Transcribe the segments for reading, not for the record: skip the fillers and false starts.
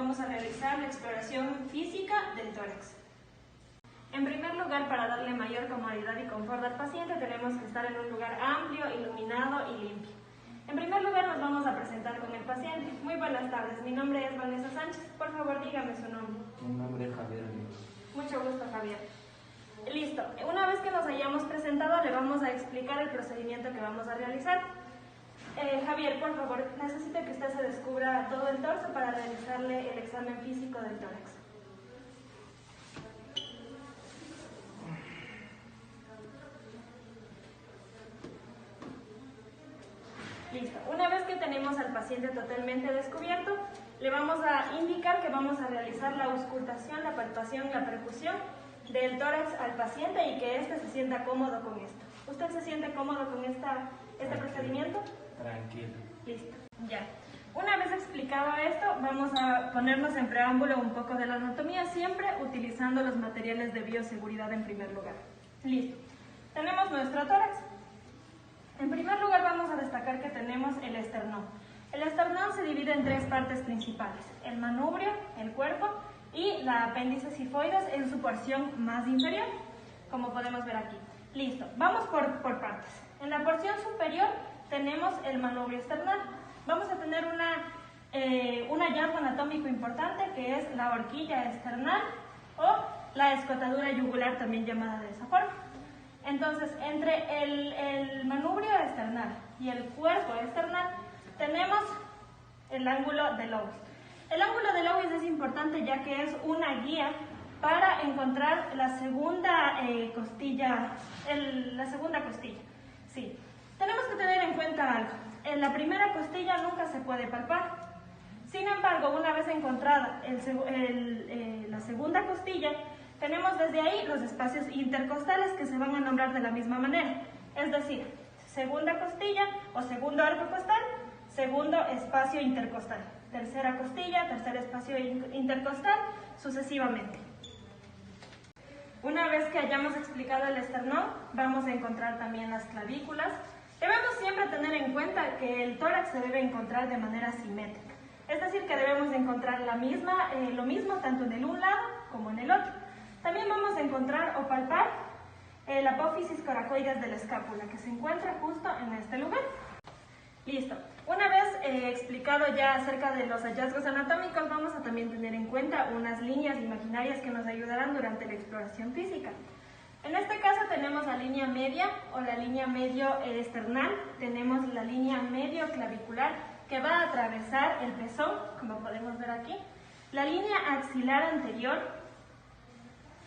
vamos a realizar la exploración física del tórax. En primer lugar, para darle mayor comodidad y confort al paciente, tenemos que estar en un lugar amplio, iluminado y limpio. En primer lugar, nos vamos a presentar con el paciente. Muy buenas tardes, mi nombre es Vanessa Sánchez. Por favor, dígame su nombre. Mi nombre es Javier. Mucho gusto, Javier. Listo. Una vez que nos hayamos presentado, le vamos a explicar el procedimiento que vamos a realizar. Javier, por favor, necesito que usted se descubra todo el torso para realizarle el examen físico del tórax. Listo. Una vez que tenemos al paciente totalmente descubierto, le vamos a indicar que vamos a realizar la auscultación, la palpación y la percusión del tórax al paciente y que éste se sienta cómodo con esto. ¿Usted se siente cómodo con este procedimiento? Tranquilo. Listo, ya. Una vez explicado esto, vamos a ponernos en preámbulo un poco de la anatomía, siempre utilizando los materiales de bioseguridad en primer lugar. Listo. Tenemos nuestro tórax. En primer lugar vamos a destacar que tenemos el esternón. El esternón se divide en tres partes principales: el manubrio, el cuerpo y la apéndice sifoides en su porción más inferior, como podemos ver aquí. Listo, vamos por partes. En la porción superior tenemos el manubrio esternal. Vamos a tener un hallazgo anatómico importante que es la horquilla esternal o la escotadura yugular, también llamada de esa forma. Entonces, entre el manubrio esternal y el cuerpo esternal tenemos el ángulo de Lewis. El ángulo de Lewis es importante ya que es una guía para encontrar la segunda costilla. Sí. Tenemos que tener en cuenta algo. En la primera costilla nunca se puede palpar. Sin embargo, una vez encontrada la segunda costilla, tenemos desde ahí los espacios intercostales que se van a nombrar de la misma manera. Es decir, segunda costilla o segundo arco costal, segundo espacio intercostal. Tercera costilla, tercer espacio intercostal, sucesivamente. Una vez que hayamos explicado el esternón, vamos a encontrar también las clavículas. Debemos siempre tener en cuenta que el tórax se debe encontrar de manera simétrica. Es decir, que debemos encontrar lo mismo tanto en el un lado como en el otro. También vamos a encontrar o palpar la apófisis coracoides de la escápula, que se encuentra justo en este lugar. Listo. Una vez explicado ya acerca de los hallazgos anatómicos, vamos a también tener en cuenta unas líneas imaginarias que nos ayudarán durante la exploración física. En este caso tenemos la línea media o la línea medio esternal, tenemos la línea medio clavicular que va a atravesar el pezón, como podemos ver aquí, la línea axilar anterior,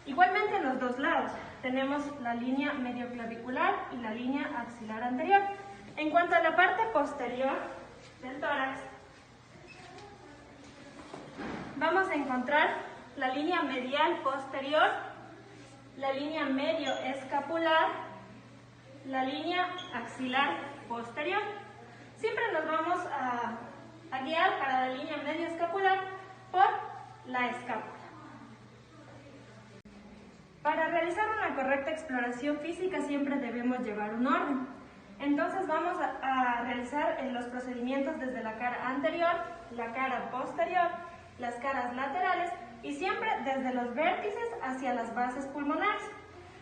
igualmente en los dos lados tenemos la línea medio clavicular y la línea axilar anterior. En cuanto a la parte posterior del tórax, vamos a encontrar la línea medial posterior, la línea medio escapular, la línea axilar posterior. Siempre nos vamos a guiar para la línea medio escapular por la escápula. Para realizar una correcta exploración física siempre debemos llevar un orden. Entonces vamos a realizar los procedimientos desde la cara anterior, la cara posterior, las caras laterales y siempre desde los vértices hacia las bases pulmonares.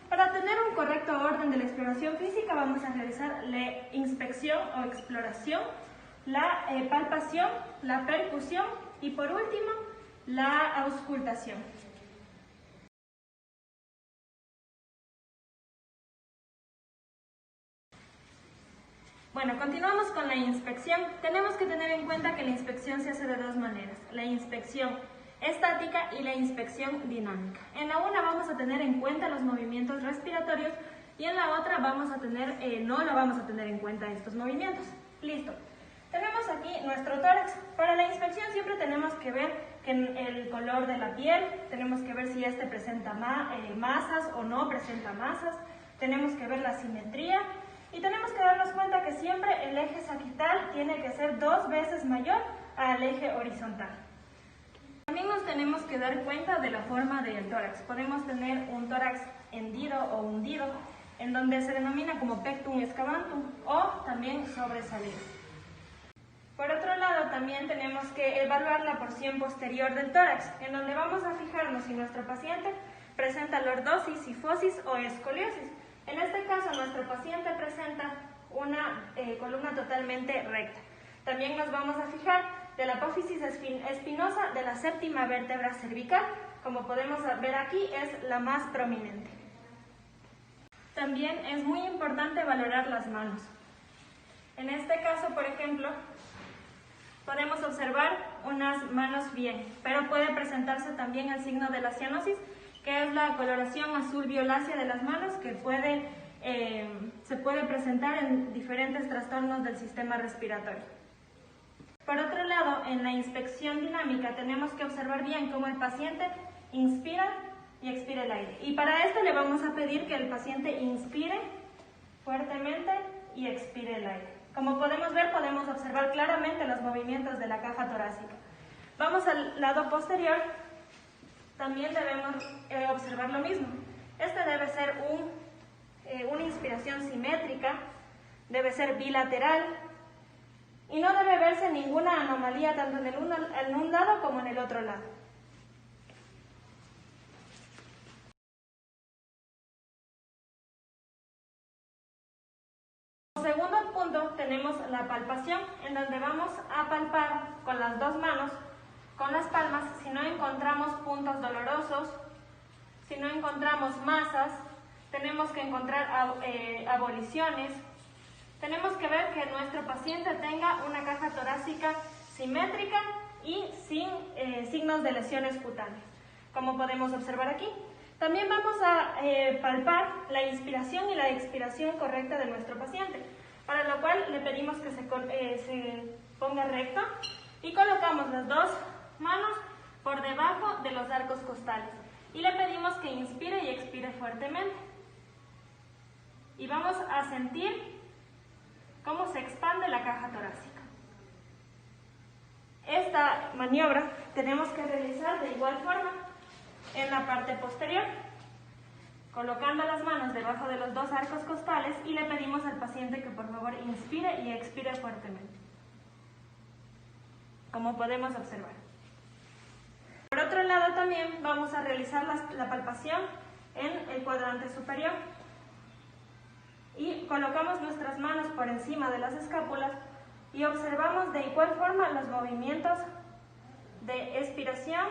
Para tener un correcto orden de la exploración física vamos a realizar la inspección o exploración, la palpación, la percusión y por último la auscultación. Bueno, continuamos con la inspección. Tenemos que tener en cuenta que la inspección se hace de dos maneras: la inspección estática y la inspección dinámica. En la una vamos a tener en cuenta los movimientos respiratorios y en la otra no vamos a tener en cuenta estos movimientos. Listo. Tenemos aquí nuestro tórax. Para la inspección siempre tenemos que ver el color de la piel, tenemos que ver si este presenta masas o no presenta masas, tenemos que ver la simetría. Y tenemos que darnos cuenta que siempre el eje sagital tiene que ser 2 veces mayor al eje horizontal. También nos tenemos que dar cuenta de la forma del tórax. Podemos tener un tórax hendido o hundido, en donde se denomina como pectum excavantum o también sobresalido. Por otro lado, también tenemos que evaluar la porción posterior del tórax, en donde vamos a fijarnos si nuestro paciente presenta lordosis, cifosis o escoliosis. En este caso, nuestro paciente presenta una columna totalmente recta. También nos vamos a fijar de la apófisis espinosa de la séptima vértebra cervical. Como podemos ver aquí, es la más prominente. También es muy importante valorar las manos. En este caso, por ejemplo, podemos observar unas manos bien, pero puede presentarse también el signo de la cianosis, que es la coloración azul violácea de las manos que se puede presentar en diferentes trastornos del sistema respiratorio. Por otro lado, en la inspección dinámica tenemos que observar bien cómo el paciente inspira y expira el aire. Y para esto le vamos a pedir que el paciente inspire fuertemente y expire el aire. Como podemos ver, podemos observar claramente los movimientos de la caja torácica. Vamos al lado posterior. También debemos observar lo mismo. Este debe ser una inspiración simétrica, debe ser bilateral y no debe verse ninguna anomalía tanto en un lado como en el otro lado. Como segundo punto tenemos la palpación, en donde vamos a palpar con las dos manos, con las palmas, si no encontramos puntos dolorosos, si no encontramos masas, tenemos que encontrar aboliciones, tenemos que ver que nuestro paciente tenga una caja torácica simétrica y sin signos de lesiones cutáneas, como podemos observar aquí. También vamos a palpar la inspiración y la expiración correcta de nuestro paciente, para lo cual le pedimos que se ponga recto y colocamos las dos manos por debajo de los arcos costales y le pedimos que inspire y expire fuertemente. Y vamos a sentir cómo se expande la caja torácica. Esta maniobra tenemos que realizar de igual forma en la parte posterior, colocando las manos debajo de los dos arcos costales y le pedimos al paciente que por favor inspire y expire fuertemente, como podemos observar. Por otro lado también vamos a realizar la palpación en el cuadrante superior y colocamos nuestras manos por encima de las escápulas y observamos de igual forma los movimientos de expiración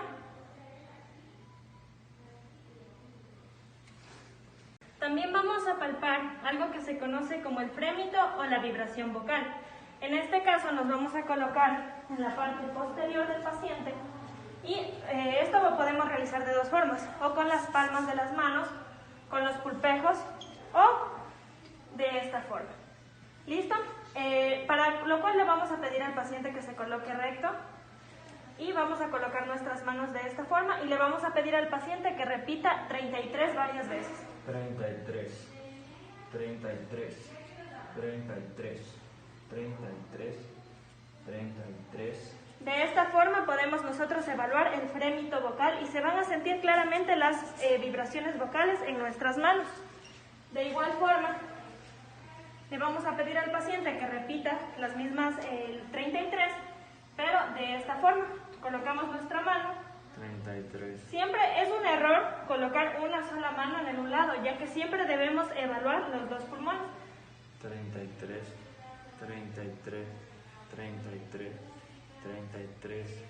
También vamos a palpar algo que se conoce como el frémito o la vibración vocal. En este caso nos vamos a colocar en la parte posterior del paciente y esto lo podemos realizar de dos formas, o con las palmas de las manos, con los pulpejos o de esta forma. ¿Listo? Para lo cual le vamos a pedir al paciente que se coloque recto y vamos a colocar nuestras manos de esta forma y le vamos a pedir al paciente que repita 33 varias veces. 33, 33, 33, 33, 33. De esta forma podemos nosotros evaluar el frémito vocal y se van a sentir claramente las vibraciones vocales en nuestras manos. De igual forma, le vamos a pedir al paciente que repita las mismas 33, pero de esta forma. Colocamos nuestra mano. 33. Siempre es un error colocar una sola mano en un lado, ya que siempre debemos evaluar los dos pulmones. 33, 33, 33, 33.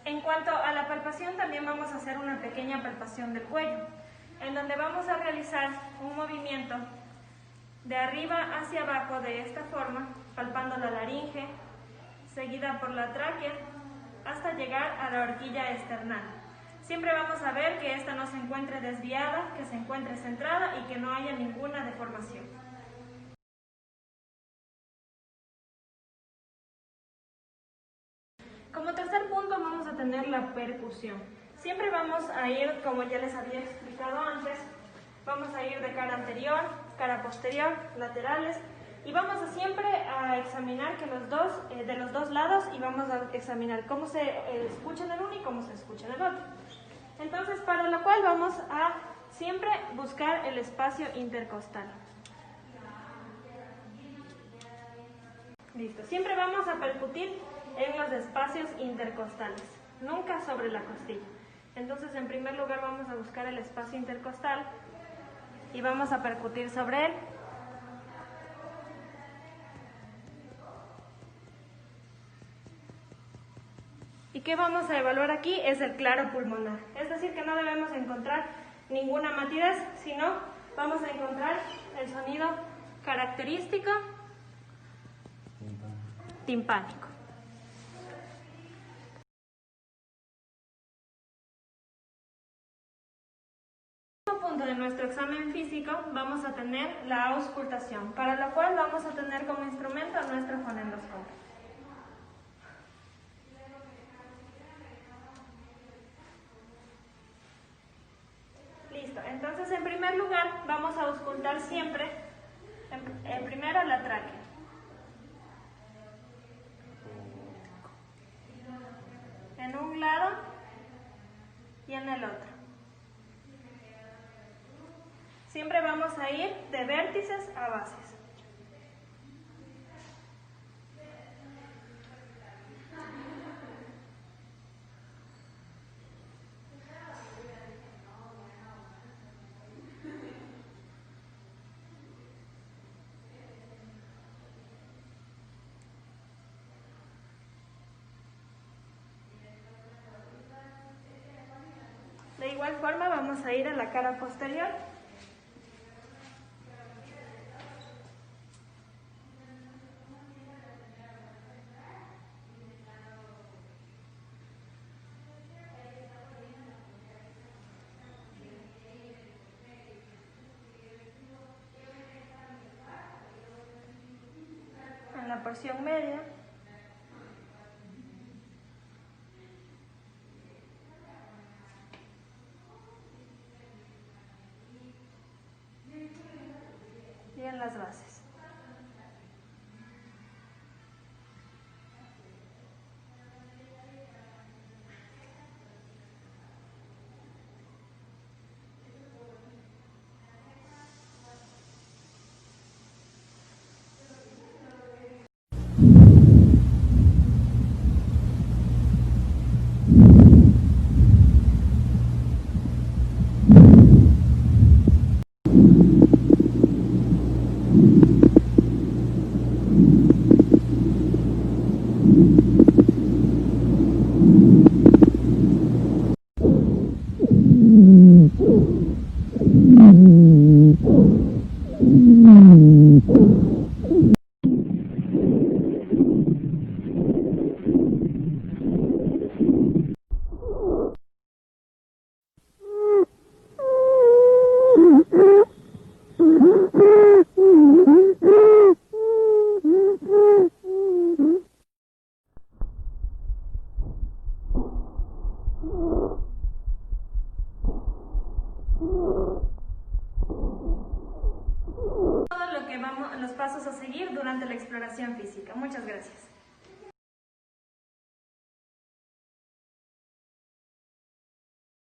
En cuanto a la palpación, también vamos a hacer una pequeña palpación del cuello, en donde vamos a realizar un movimiento de arriba hacia abajo de esta forma, palpando la laringe, seguida por la tráquea, hasta llegar a la horquilla esternal. Siempre vamos a ver que esta no se encuentre desviada, que se encuentre centrada y que no haya ninguna deformación. Como tercer punto vamos a tener la percusión. Siempre vamos a ir, como ya les había explicado antes, vamos a ir de cara anterior, cara posterior, laterales, y vamos a siempre a examinar que de los dos lados, y vamos a examinar cómo se escucha en el uno y cómo se escucha en el otro. Entonces, para lo cual vamos a siempre buscar el espacio intercostal. Listo. Siempre vamos a percutir en los espacios intercostales, nunca sobre la costilla. Entonces, en primer lugar vamos a buscar el espacio intercostal y vamos a percutir sobre él. ¿Y qué vamos a evaluar aquí? Es el claro pulmonar. Es decir, que no debemos encontrar ninguna matidez, sino vamos a encontrar el sonido característico timpánico. En el punto de nuestro examen físico vamos a tener la auscultación, para lo cual vamos a tener como instrumento nuestro fonendoscopio. Listo, entonces en primer lugar vamos a auscultar siempre, en primero la tráquea. En un lado y en el otro. Siempre vamos a ir de vértices a bases. De igual forma vamos a ir a la cara posterior. En la porción media. Y en las bases. Los pasos a seguir durante la exploración física. Muchas gracias.